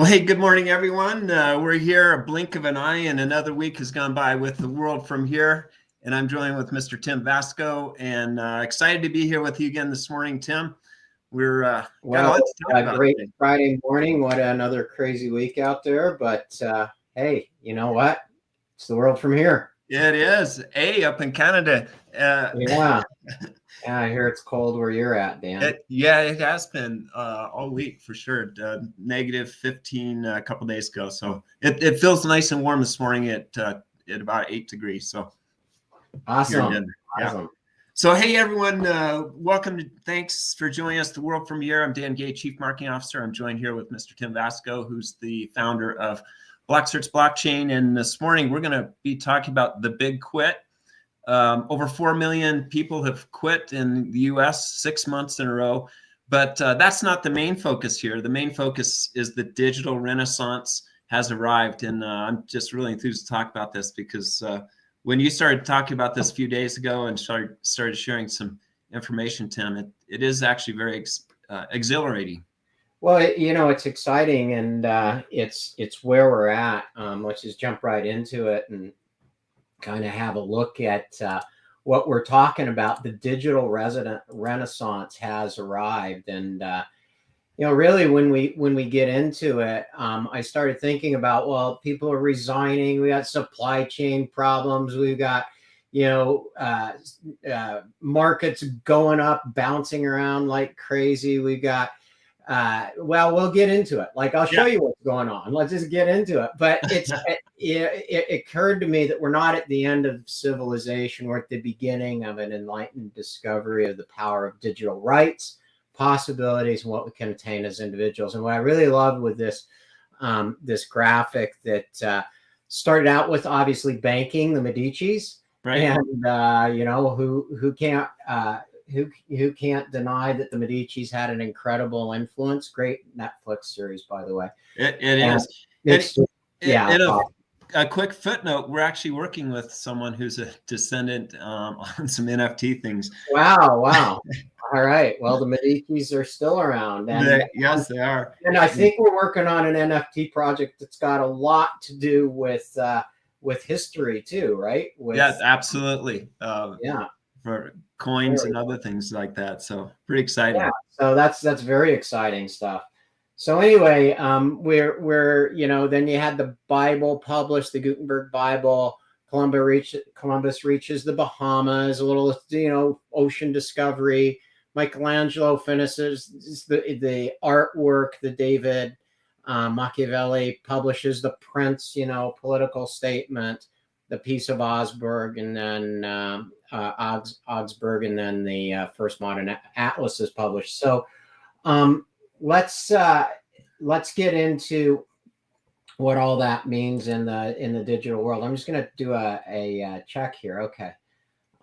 Well, hey, good morning, everyone. We're here a blink of an eye, and another week has gone by with the world from here. And I'm joined with Mr. Tim Vasco, and excited to be here with you again this morning, Tim. We're got a lot to talk about great today. Friday morning. What another crazy week out there. But hey, you know what? It's the world from here. It is up in Canada. Yeah. Yeah, I hear it's cold where you're at, Dan. It has been all week for sure. Negative 15 a couple days ago. So it feels nice and warm this morning at about 8 degrees. So Awesome. Yeah. So, hey, everyone, welcome. Thanks for joining us. The World from Here. I'm Dan Gay, Chief Marketing Officer. I'm joined here with Mr. Tim Vasco, who's the founder of BlockCerts Blockchain. And this morning, we're going to be talking about the big quit. Over 4 million people have quit in the U.S. 6 months in a row. But that's not the main focus here. The main focus is the digital renaissance has arrived. And I'm just really enthused to talk about this because when you started talking about this a few days ago and started sharing some information, Tim, it is actually very exhilarating. Well, it's exciting, and it's where we're at. Let's just jump right into it and kind of have a look at what we're talking about. The digital renaissance has arrived, and really when we get into it, I started thinking about, well, people are resigning. We got supply chain problems. We've got, markets going up, bouncing around like crazy. We've got, well, we'll get into it. Like, I'll show you what's going on. Let's just get into it. But it occurred to me that we're not at the end of civilization. We're at the beginning of an enlightened discovery of the power of digital rights, possibilities, and what we can attain as individuals. And what I really loved with this this graphic that started out with obviously banking, the Medicis, right? And who can't deny that the Medicis had an incredible influence? Great Netflix series, by the way. It is. A quick footnote: we're actually working with someone who's a descendant on some NFT things. Wow. All right. Well, the Medicis are still around. And, yes, they are. And I think we're working on an NFT project that's got a lot to do with history too, right? Yeah, absolutely. For coins and other cool. things like that. So pretty exciting. Yeah. So that's very exciting stuff. So anyway, we're then you had the Bible published, the Gutenberg Bible. Columbus reaches the Bahamas, a little ocean discovery. Michelangelo finishes the artwork. The David Machiavelli publishes the Prince, political statement, the Peace of Augsburg, and then Augsburg, and then the first modern atlas is published. So let's get into what all that means in the digital world. I'm just going to do a check here. Okay.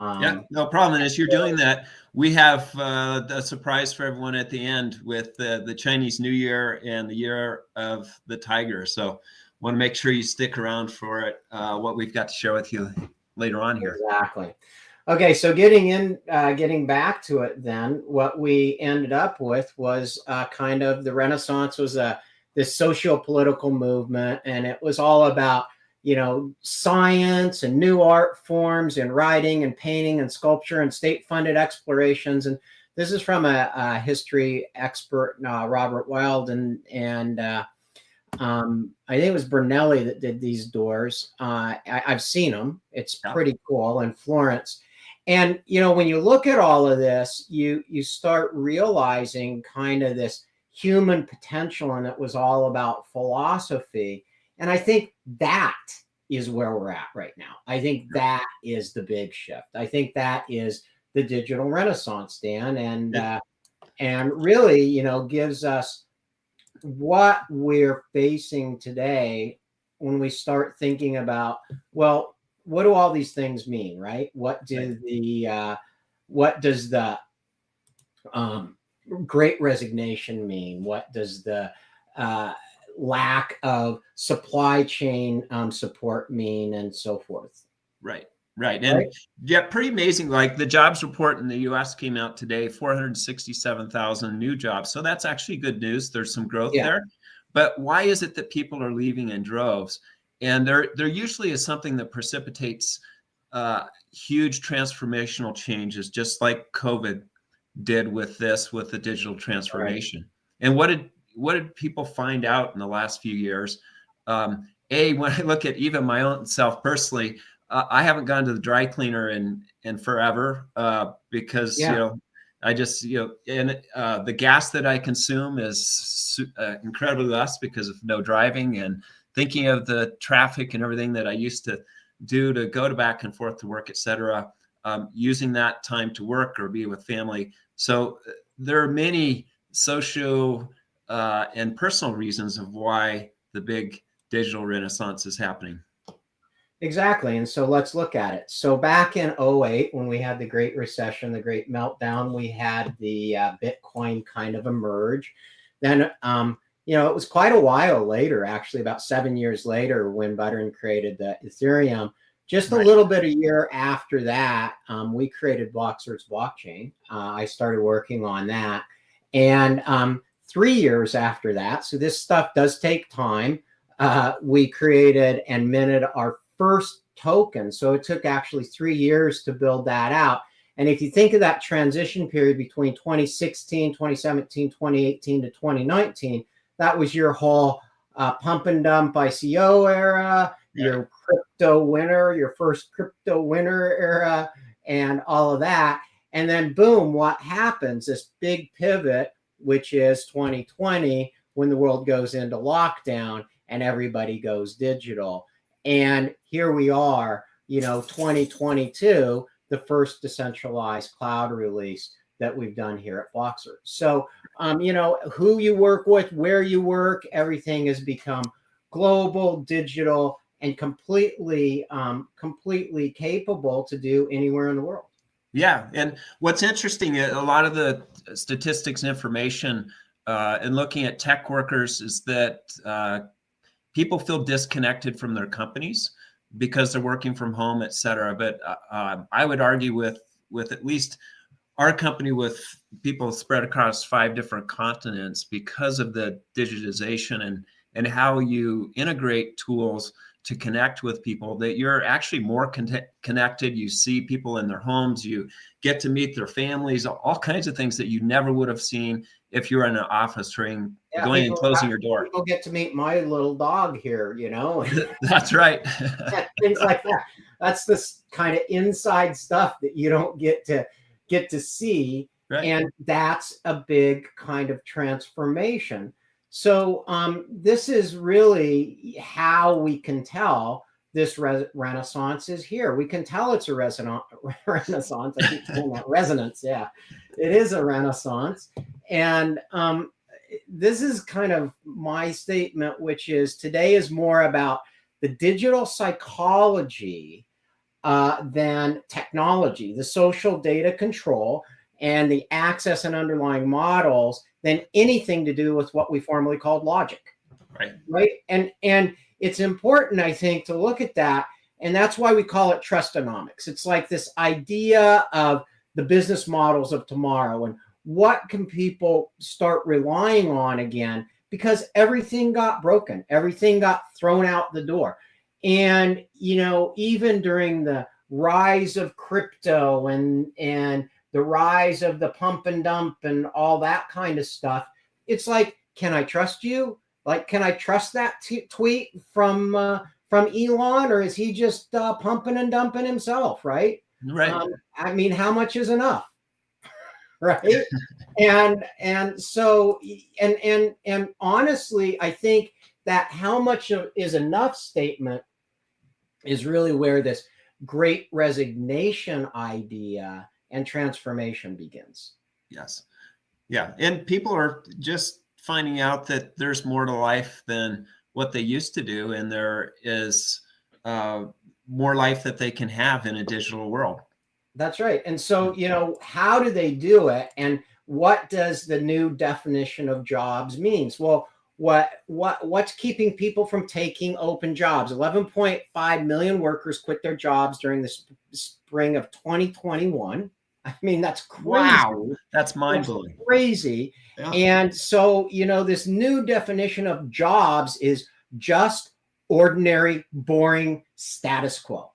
Yeah, no problem. And as you're doing that, we have a surprise for everyone at the end with the Chinese New Year and the Year of the Tiger. So want to make sure you stick around for it, what we've got to share with you later on here. Exactly. Okay, so getting back to it then, what we ended up with was kind of the Renaissance was this socio-political movement, and it was all about science and new art forms and writing and painting and sculpture and state-funded explorations. And this is from a history expert, Robert Wild, and I think it was Brunelli that did these doors. I've seen them. It's pretty cool in Florence. And, when you look at all of this, you start realizing kind of this human potential, and it was all about philosophy. And I think that is where we're at right now. I think that is the big shift. I think that is the digital renaissance, Dan, and really, gives us what we're facing today when we start thinking about, well, what do all these things mean, right? What does the Great Resignation mean? What does the lack of supply chain support mean, and so forth? Right. And yeah, pretty amazing. Like the jobs report in the US came out today, 467,000 new jobs. So that's actually good news. There's some growth there. But why is it that people are leaving in droves? And there usually is something that precipitates huge transformational changes, just like COVID did with the digital transformation. Right. And what did people find out in the last few years? When I look at even my own self personally, I haven't gone to the dry cleaner in forever because I just and the gas that I consume is incredibly less because of no driving, and thinking of the traffic and everything that I used to do to go back and forth to work, etc. Using that time to work or be with family. So there are many social and personal reasons of why the big digital renaissance is happening. Exactly. And so let's look at it. So back in 2008, when we had the Great Recession, the Great Meltdown, we had the Bitcoin kind of emerge. Then, it was quite a while later, actually about 7 years later, when Buterin created the Ethereum. Just a little bit a year after that, we created BlockCerts Blockchain. I started working on that. And 3 years after that, so this stuff does take time, we created and minted our first token. So it took actually 3 years to build that out. And if you think of that transition period between 2016, 2017, 2018 to 2019, that was your whole pump and dump ICO era, your crypto winter, your first crypto winter era, and all of that. And then boom, what happens? This big pivot, which is 2020, when the world goes into lockdown and everybody goes digital. And here we are, 2022, the first decentralized cloud release that we've done here at BlockCerts. So, who you work with, where you work, everything has become global, digital, and completely capable to do anywhere in the world. Yeah, and what's interesting, a lot of the statistics and information and looking at tech workers is that people feel disconnected from their companies because they're working from home, et cetera. But I would argue with at least our company, with people spread across 5 different continents, because of the digitization and how you integrate tools to connect with people, that you're actually more connected. You see people in their homes, you get to meet their families, all kinds of things that you never would have seen if you were in an office going and closing your door. People get to meet my little dog here, That's right. Things like that. That's this kind of inside stuff that you don't get to see. Right. And that's a big kind of transformation. So this is really how we can tell this renaissance is here. We can tell it's a renaissance. I keep saying that. Resonance. Yeah, it is a renaissance. And this is kind of my statement, which is today is more about the digital psychology than technology, the social data control and the access and underlying models than anything to do with what we formerly called logic. Right. And it's important, I think, to look at that. And that's why we call it trustonomics. It's like this idea of the business models of tomorrow and what can people start relying on again, because everything got broken, everything got thrown out the door. And, even during the rise of crypto and the rise of the pump and dump and all that kind of stuff, it's like, can I trust you? Like, can I trust that tweet from Elon, or is he just pumping and dumping himself? Right. I mean, how much is enough? Right. and so and honestly, I think that how much is enough statement is really where this great resignation idea and transformation begins. Yes. Yeah. And people are just finding out that there's more to life than what they used to do. And there is more life that they can have in a digital world. That's right. And so, how do they do it? And what does the new definition of jobs means? Well, what's keeping people from taking open jobs? 11.5 million workers quit their jobs during the spring of 2021. I mean, that's crazy. Wow, that's mind-blowing. That's crazy. Yeah. And so, this new definition of jobs is just ordinary, boring status quo.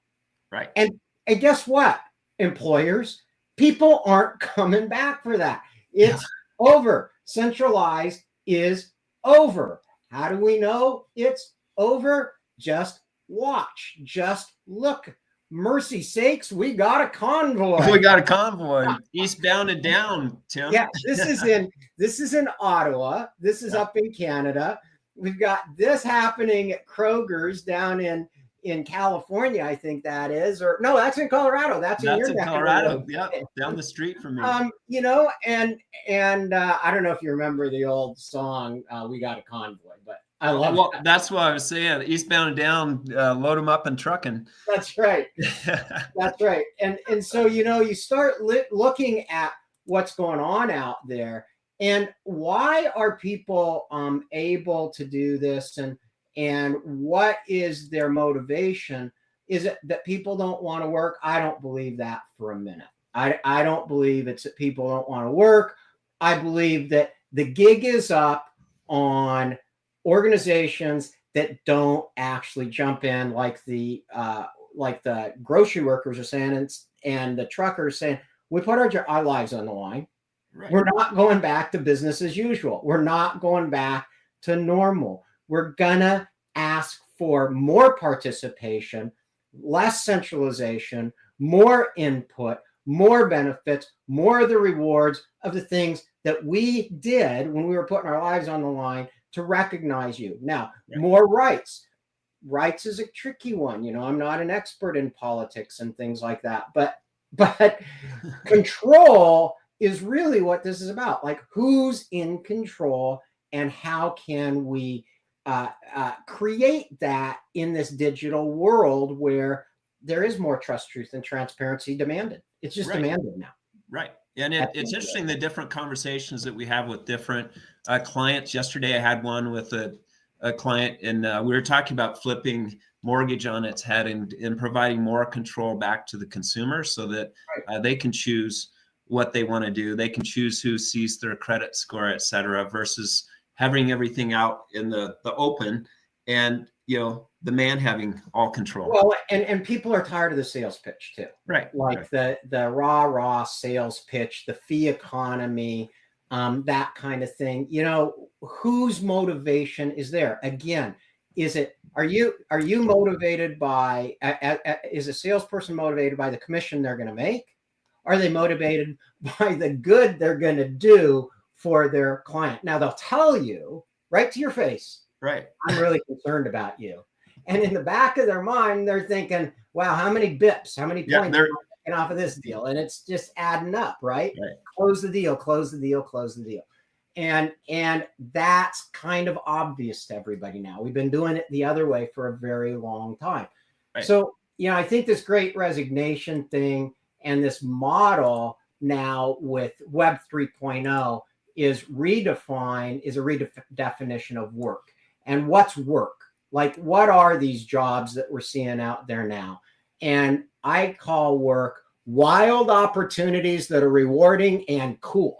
Right. And guess what, employers? People aren't coming back for that. It's over. Centralized is over. How do we know it's over? Just watch. Just look. Mercy sakes, we got a convoy. We got a convoy eastbound and down, Tim. Yeah, this is in Ottawa. This is up in Canada. We've got this happening at Kroger's down in California, I think that is, or no, that's in Colorado. That's in your Colorado. Yeah, down the street from me. And I don't know if you remember the old song, "We Got a Convoy," but I love that. That's what I was saying. Eastbound and down, load them up and trucking. That's right. That's right. And so, you start looking at what's going on out there, and why are people able to do this, and what is their motivation? Is it that people don't want to work? I don't believe that for a minute. I don't believe it's that people don't want to work. I believe that the gig is up on organizations that don't actually jump in, like the grocery workers are saying, and the truckers saying, we put our lives on the line. Right. We're not going back to business as usual. We're not going back to normal. We're gonna ask for more participation, less centralization, more input, more benefits, more of the rewards of the things that we did when we were putting our lives on the line to recognize you. Now, more rights. Rights is a tricky one. I'm not an expert in politics and things like that, but control is really what this is about. Like, who's in control, and how can we create that in this digital world where there is more trust, truth, and transparency demanded. It's just demanded now. Right. And it's interesting, the different conversations that we have with different clients. Yesterday, I had one with a client, and we were talking about flipping mortgage on its head and providing more control back to the consumer, so that they can choose what they want to do. They can choose who sees their credit score, et cetera, versus having everything out in the open, and the man having all control. Well, and people are tired of the sales pitch too. Right. Like the raw sales pitch, the fee economy, that kind of thing. Whose motivation is there? Again, are you motivated by, is a salesperson motivated by the commission they're going to make? Are they motivated by the good they're going to do for their client? Now, they'll tell you right to your face, right, I'm really concerned about you. And in the back of their mind, they're thinking, wow, how many bips, how many points are taken off of this deal? And it's just adding up, right? Close the deal, close the deal, close the deal. And that's kind of obvious to everybody now. We've been doing it the other way for a very long time. Right. So, I think this great resignation thing and this model now with Web 3.0 is a redefinition of work. And what's work? Like, what are these jobs that we're seeing out there now? And I call work wild opportunities that are rewarding and cool.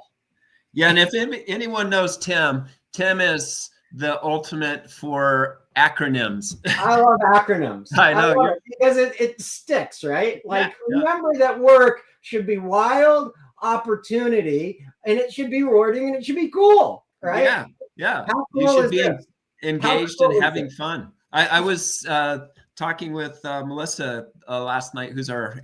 Yeah, and if anyone knows Tim is the ultimate for acronyms. I love acronyms. I know. Because it sticks, right? Like, remember that work should be wild opportunity, and it should be rewarding, and it should be cool, right? Yeah. How cool you should is be this? engaged and having fun. I was talking with Melissa last night, who's our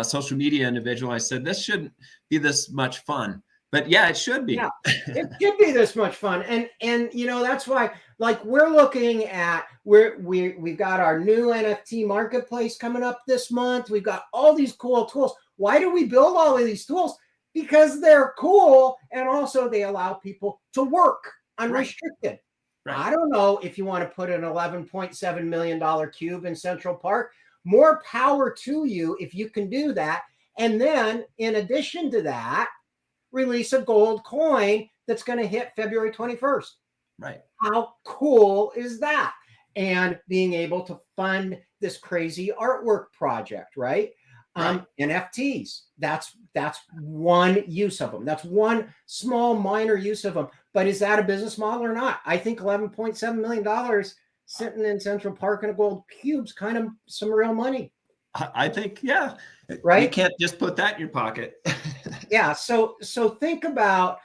social media individual. I said, this shouldn't be this much fun. But yeah, it should be. Yeah, it should be this much fun. And that's why, like, we're looking at we've got our new NFT marketplace coming up this month. We've got all these cool tools. Why do we build all of these tools? Because they're cool, and also they allow people to work unrestricted. Right. I don't know if you want to put an $11.7 million cube in Central Park. More power to you if you can do that. And then, in addition to that, release a gold coin that's going to hit February 21st. Right. How cool is that? And being able to fund this crazy artwork project, right? NFTs. That's one use of them. That's one small minor use of them. But is that a business model or not? I think $11.7 million sitting in Central Park in a gold cube's kind of some real money. I think, yeah. Right. You can't just put that in your pocket. Yeah. So think about,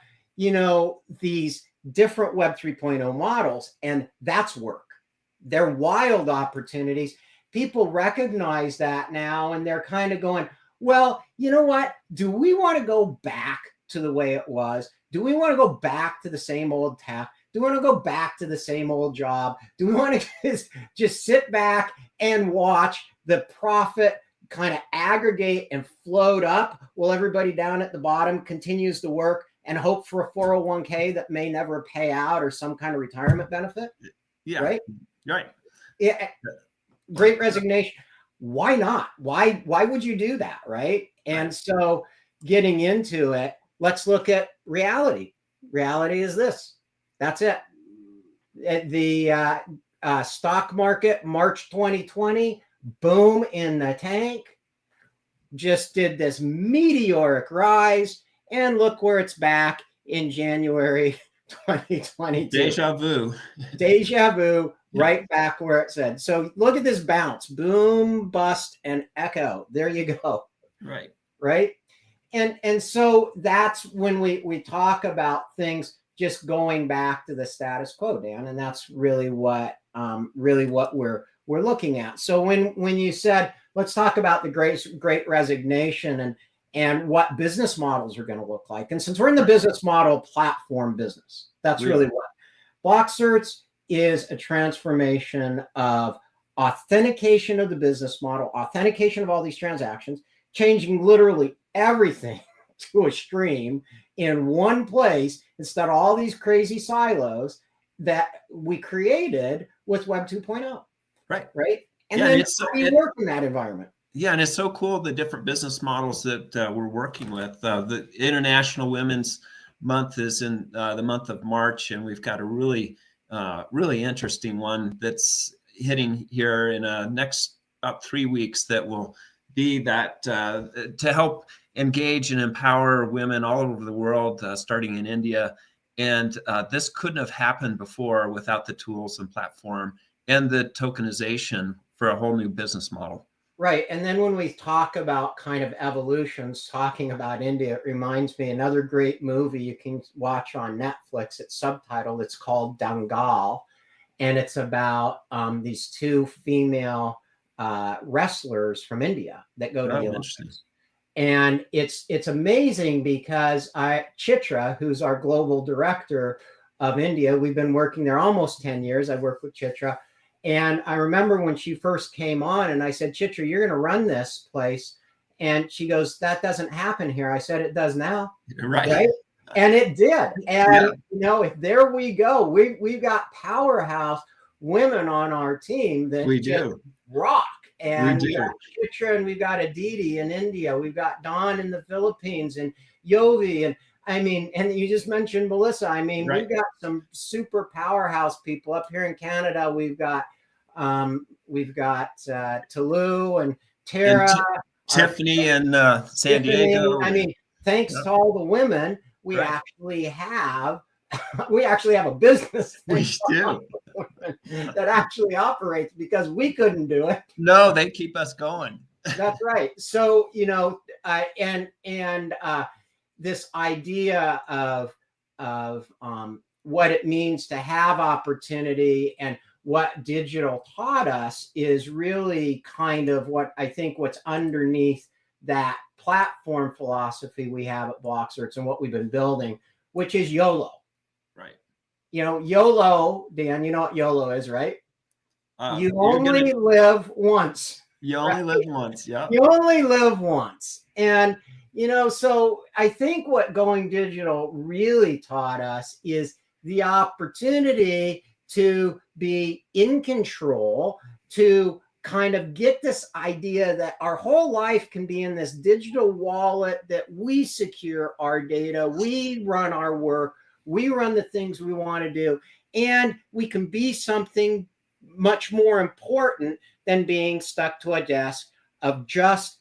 these different Web 3.0 models, and that's work. They're wild opportunities. People recognize that now, and they're kind of going, well, you know what? Do we want to go back to the way it was? Do we want to go back to the same old tech? Do we want to go back to the same old job? Do we want to just sit back and watch the profit kind of aggregate and float up while everybody down at the bottom continues to work and hope for a 401k that may never pay out or some kind of retirement benefit? Yeah. Right? Right. Yeah. Great resignation. Why not? Why would you do that? Right. And so getting into it, let's look at reality. Reality is this. That's it. The stock market, March 2020, boom in the tank, just did this meteoric rise. And look where it's back in January 2022. Deja vu. Deja vu. Right back where it said. So look at this bounce, boom, bust, and echo. There you go. Right. Right. And so that's when we talk about things just going back to the status quo, Dan. And that's really what we're looking at. So when you said, let's talk about the great resignation and what business models are going to look like. And since we're in the business model platform business, that's really what BlockCerts is, a transformation of authentication of the business model, authentication of all these transactions, changing literally everything to a stream in one place instead of all these crazy silos that we created with Web 2.0. Right. And then you work in that environment. Yeah, and it's so cool, the different business models that we're working with. The International Women's Month is in the month of March, and we've got a really interesting one that's hitting here in next about 3 weeks that will be that to help engage and empower women all over the world, starting in India. And this couldn't have happened before without the tools and platform and the tokenization for a whole new business model. Right. And then when we talk about kind of evolutions, talking about India, it reminds me another great movie you can watch on Netflix. It's subtitled. It's called Dangal. And it's about these two female wrestlers from India that go to the Olympics. And it's amazing because Chitra, who's our global director of India, we've been working there almost 10 years. I've worked with Chitra. And I remember when she first came on and I said, Chitra, you're going to run this place. And she goes, that doesn't happen here. I said, it does now. Right. And it did. And, there we go. We've got powerhouse women on our team that just rock. And we've got Chitra and we've got Aditi in India. We've got Dawn in the Philippines and Yovi. And you just mentioned Melissa. We've got some super powerhouse people up here in Canada. We've got Tulu and Tara, and Tiffany in San Diego. Thanks to all the women, we actually have a business. We do. That actually operates because we couldn't do it. No, they keep us going. That's right. So this idea of what it means to have opportunity and what digital taught us is really kind of what's underneath that platform philosophy we have at BlockCerts and what we've been building, which is YOLO. Right. YOLO, Dan, you know what YOLO is, right? You only live once. You only live once. Yeah. You only live once. And so I think what going digital really taught us is the opportunity to be in control, to kind of get this idea that our whole life can be in this digital wallet, that we secure our data, we run our work, we run the things we want to do, and we can be something much more important than being stuck to a desk of just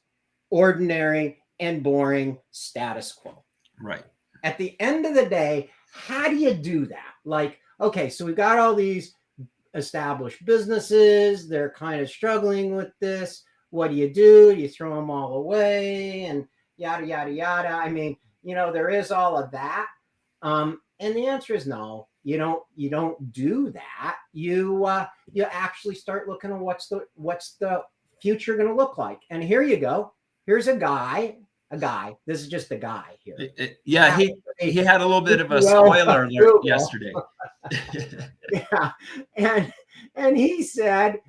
ordinary and boring status quo. Right. At the end of the day, how do you do that? Like, okay, so we've got all these established businesses. They're kind of struggling with this. What do? You throw them all away and yada, yada, yada. I mean, there is all of that. And the answer is no, you don't do that. You actually start looking at what's the future going to look like. And here you go. Here's a guy. This is just a guy here. Yeah, he had a little bit of a spoiler alert yesterday. Yeah, and he said,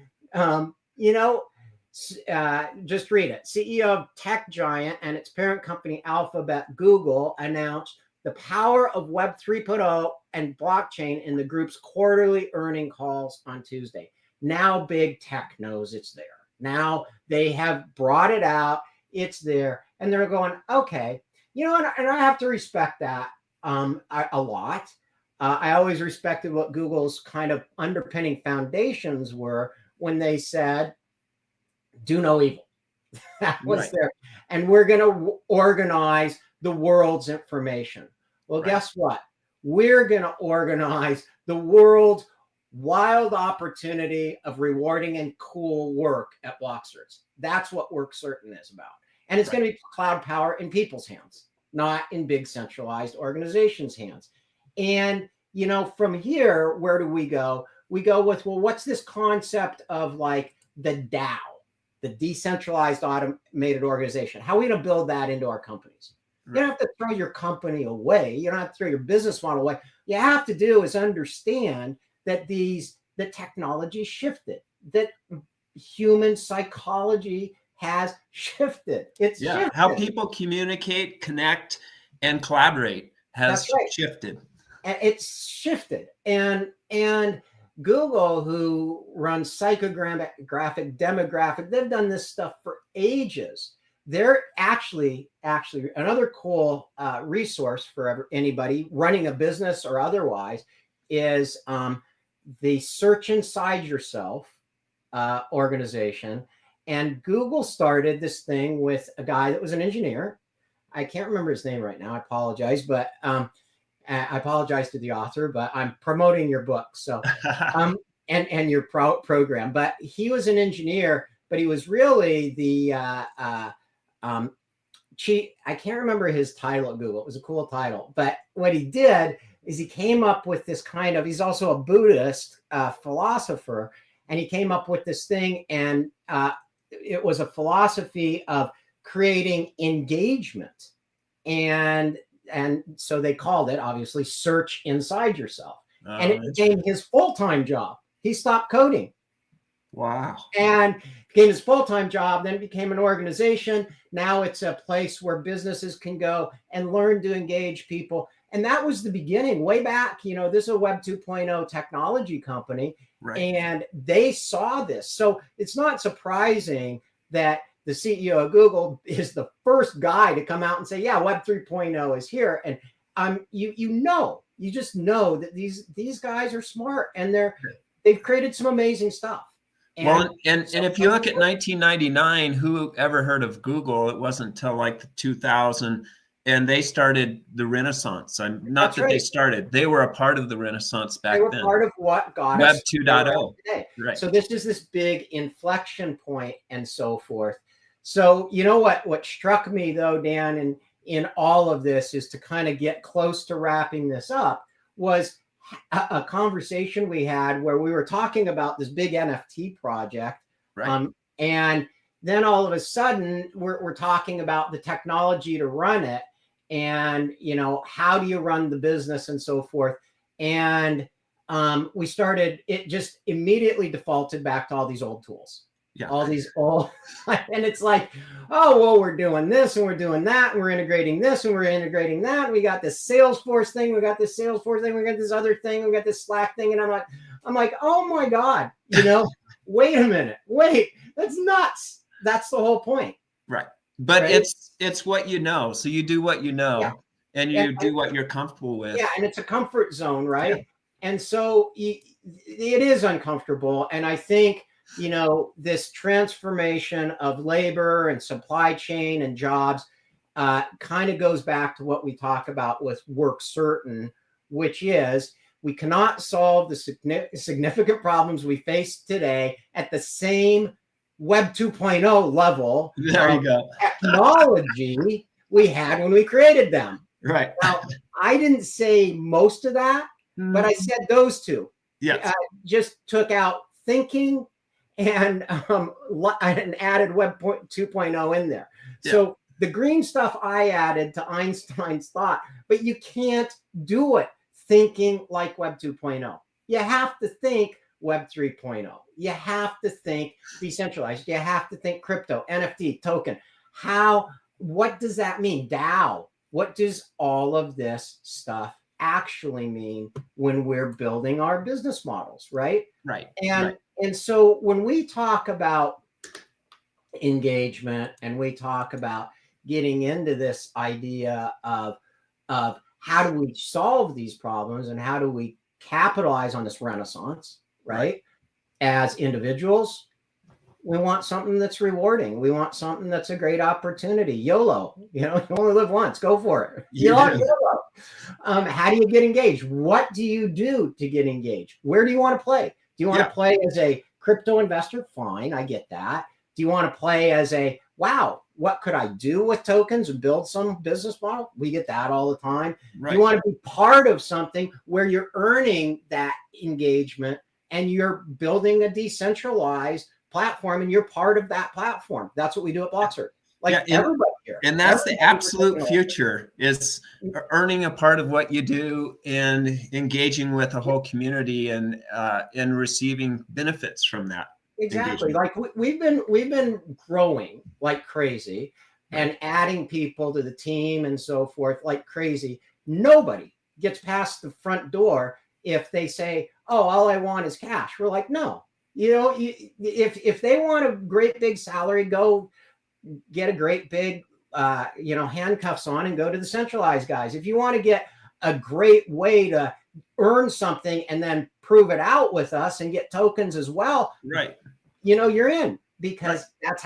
just read it. CEO of tech giant and its parent company Alphabet, Google, announced the power of Web 3.0 and blockchain in the group's quarterly earning calls on Tuesday. Now big tech knows it's there. Now they have brought it out. It's there. And they're going, okay, and I have to respect that a lot. I always respected what Google's kind of underpinning foundations were when they said, do no evil. That was right. there. And we're going to organize the world's information. Well, guess what? We're going to organize the world's wild opportunity of rewarding and cool work at BlockCerts. That's what WorkCertain is about. And it's going to be cloud power in people's hands, not in big centralized organizations' hands. And, from here, where do we go? We go with, well, what's this concept of like the DAO, the decentralized automated organization? How are we going to build that into our companies? Right. You don't have to throw your company away. You don't have to throw your business model away. You have to do is understand that the technology shifted, that human psychology has shifted. It's shifted. How people communicate, connect, and collaborate has shifted. And it's shifted. And Google, who runs psychographic demographic, they've done this stuff for ages. They're actually another cool resource for anybody running a business or otherwise is the Search Inside Yourself organization. And Google started this thing with a guy that was an engineer. I can't remember his name right now. I apologize, but I apologize to the author, but I'm promoting your book. So, and your program, but he was an engineer, but he was really the chief. I can't remember his title at Google. It was a cool title, but what he did is he came up with this he's also a Buddhist philosopher, and he came up with this thing, and it was a philosophy of creating engagement. And so they called it, obviously, Search Inside Yourself. And it became his full-time job. He stopped coding. Wow. And became his full-time job. Then it became an organization. Now it's a place where businesses can go and learn to engage people. And that was the beginning, way back. This is a Web 2.0 technology company. Right. And they saw this. So it's not surprising that the CEO of Google is the first guy to come out and say, yeah, Web 3.0 is here. And you just know that these guys are smart, and they've created some amazing stuff. And if you look at 1999, who ever heard of Google? It wasn't until like the 2000, and they started the Renaissance. Not that they started; they were a part of the Renaissance back then. They were part of what got Web us 2.0. today. Right. So this is this big inflection point, and so forth. So what struck me though, Dan, in all of this is to kind of get close to wrapping this up was a conversation we had where we were talking about this big NFT project. Right. And then all of a sudden we're talking about the technology to run it, and how do you run the business and so forth. And it just immediately defaulted back to all these old tools. Yeah. All these old, and it's like, oh, well, we're doing this and we're doing that, and we're integrating this and we're integrating that. We got this Salesforce thing, we got this Salesforce thing, we got this other thing, we got this Slack thing, and I'm like, oh my God, wait a minute, that's nuts. That's the whole point, right? But right? It's what you know, so you do what you know, and you do what you're comfortable with. Yeah, and it's a comfort zone, right? Yeah. And so it is uncomfortable, and I think this transformation of labor and supply chain and jobs kind of goes back to what we talk about with work certain, which is we cannot solve the significant problems we face today at the same Web 2.0 level of technology we had when we created them. Right. Now, I didn't say most of that, but I said those two. Yes. Just took out thinking and added Web 2.0 in there. Yeah. So the green stuff I added to Einstein's thought, but you can't do it thinking like Web 2.0. You have to think Web 3.0. You have to think decentralized. You have to think crypto, NFT, token. What does that mean? DAO. What does all of this stuff actually mean when we're building our business models, right? Right. And so when we talk about engagement and we talk about getting into this idea of how do we solve these problems and how do we capitalize on this renaissance, right? As individuals, we want something that's rewarding. We want something that's a great opportunity. YOLO, you only live once. Go for it. YOLO. How do you get engaged? What do you do to get engaged? Where do you want to play? Do you want to play as a crypto investor? Fine, I get that. Do you want to play as wow, what could I do with tokens and build some business model? We get that all the time. Right. You want to be part of something where you're earning that engagement and you're building a decentralized platform and you're part of that platform. That's what we do at BlockCerts. Everybody here. And that's the absolute future, is earning a part of what you do and engaging with a whole community and receiving benefits from that. Exactly. Like we've been growing like crazy and adding people to the team and so forth like crazy. Nobody gets past the front door if they say, oh, all I want is cash. We're like, no. If they want a great big salary, go get a great big, handcuffs on and go to the centralized guys. If you want to get a great way to earn something and then prove it out with us and get tokens as well, right? You're in, because that's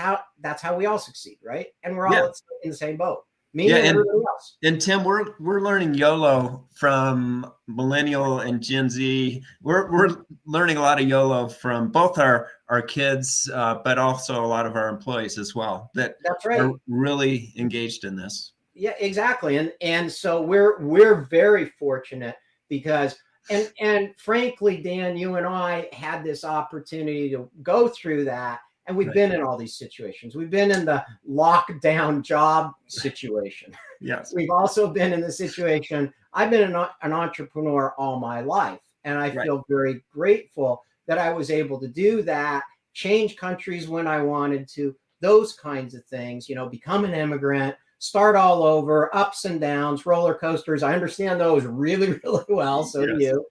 how we all succeed, right? And we're all in the same boat. Me and everybody else. And Tim, we're learning YOLO from Millennial and Gen Z. We're learning a lot of YOLO from both our kids, but also a lot of our employees as well. That's right. Are really engaged in this. Yeah, exactly. And so we're very fortunate because and frankly, Dan, you and I had this opportunity to go through that. And we've been in all these situations. We've been in the lockdown job situation. Yes. We've also been in the situation. I've been an entrepreneur all my life. And I feel very grateful that I was able to do that, change countries when I wanted to, those kinds of things, become an immigrant, start all over, ups and downs, roller coasters. I understand those really, really well. So do you.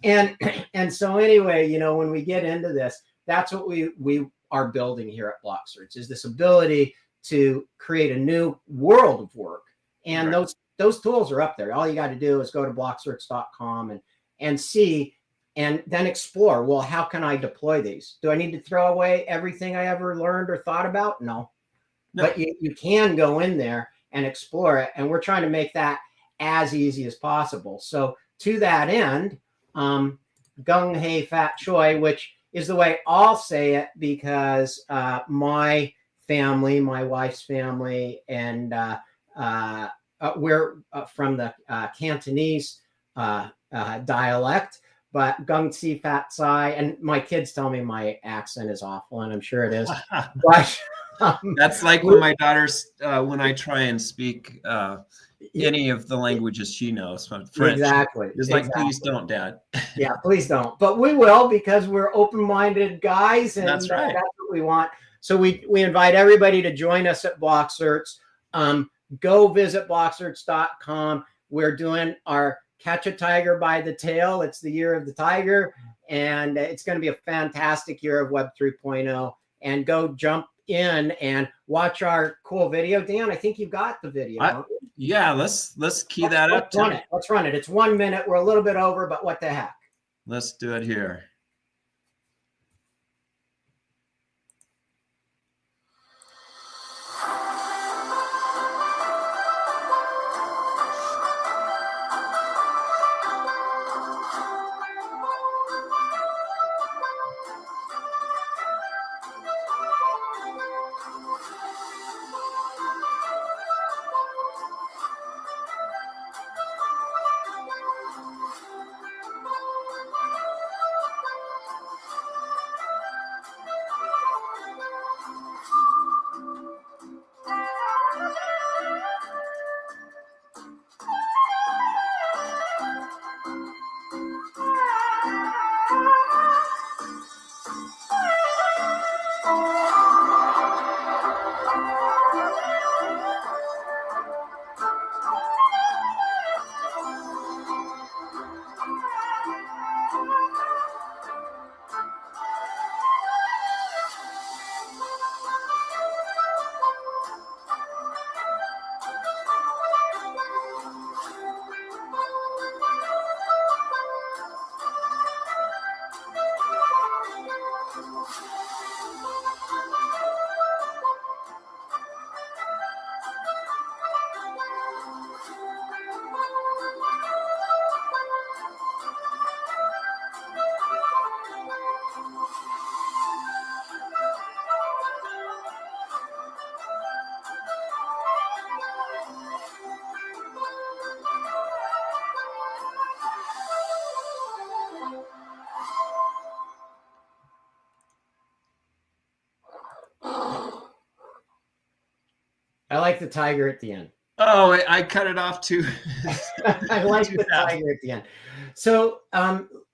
And so anyway, when we get into this, that's what we are building here at BlockCerts, is this ability to create a new world of work. And those tools are up there. All you got to do is go to blockcerts.com and see, and then explore, well, how can I deploy these? Do I need to throw away everything I ever learned or thought about? No. But you can go in there and explore it. And we're trying to make that as easy as possible. So to that end, Gung Hei Fat Choi, which is the way I'll say it, because my family, my wife's family, and we're from the Cantonese dialect, but Gung Si Fat Sai, and my kids tell me my accent is awful, and I'm sure it is. But that's like when my daughter's, when I try and speak any of the languages she knows, French. Exactly. It's like, please don't, Dad. Yeah, please don't. But we will, because we're open-minded guys, and that's what we want. So we invite everybody to join us at BlockCerts. Go visit blockcerts.com. We're doing our Catch a Tiger by the Tail. It's the year of the tiger, and it's going to be a fantastic year of Web 3.0. And go jump in and watch our cool video. Dan, I think you've got the video. Yeah, let's key that up. Let's run it. It's 1 minute. We're a little bit over, but what the heck? Let's do it here. I like the tiger at the end. Oh, I cut it off too. I like too the fast. tiger at the end. So,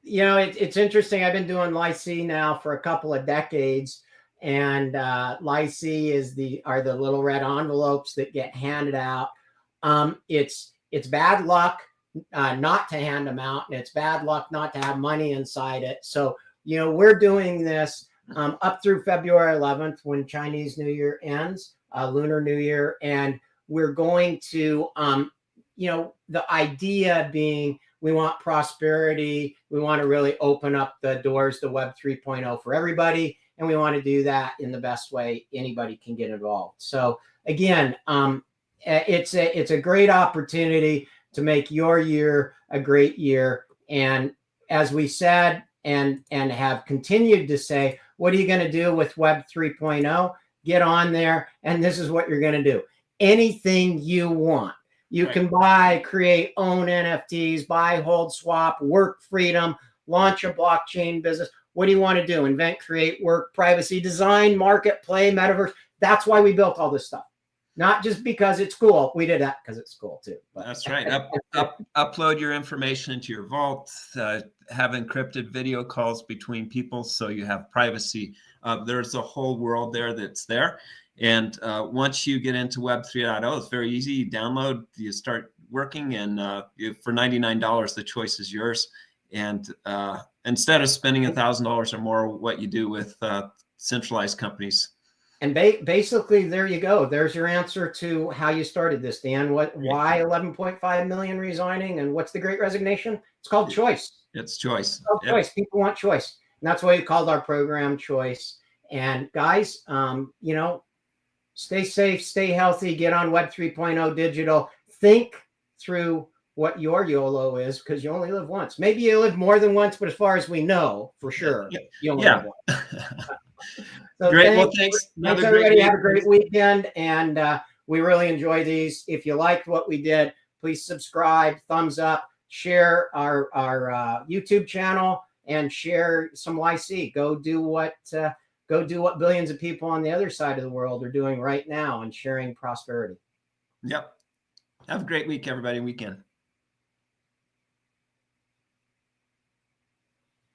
you know, it's interesting. I've been doing LIC now for a couple of decades, and LIC are the little red envelopes that get handed out. It's bad luck not to hand them out, and it's bad luck not to have money inside it. So, you know, we're doing this up through February 11th when Chinese New Year ends, Lunar New Year, and we're going to, you know, the idea being we want prosperity. We want to really open up the doors to Web 3.0 for everybody. And we want to do that in the best way anybody can get involved. So again, it's a great opportunity to make your year a great year. And as we said, and have continued to say, what are you going to do with Web 3.0? Get on there. And this is what you're going to do. Anything you want. You can buy, create, own NFTs, buy, hold, swap, work freedom, launch a blockchain business. What do you want to do? Invent, create, work, privacy, design, market, play, metaverse. That's why we built all this stuff. Not just because it's cool. We did that because it's cool too. But. That's right. Upload your information into your vault. Have encrypted video calls between people so you have privacy. There's a whole world there that's there. And once you get into Web 3.0, it's very easy. You download, you start working, and for $99, the choice is yours. And instead of spending $1,000 or more, what you do with centralized companies. And basically, there you go. There's your answer to how you started this, Dan. Why 11.5 million resigning, and what's the Great Resignation? It's called choice. It's choice. It's called choice. People want choice, and that's why we called our program Choice. And guys, you know, stay safe, stay healthy, get on Web 3.0 digital. Think through what your YOLO is, because you only live once. Maybe you live more than once, but as far as we know, for sure, you only live once. So great. Well, thanks. Thanks, everybody. Have a great weekend. And we really enjoy these. If you liked what we did, please subscribe, thumbs up, share our YouTube channel, and share some YC. Go do what billions of people on the other side of the world are doing right now and sharing prosperity. Yep. Have a great week, everybody. Weekend.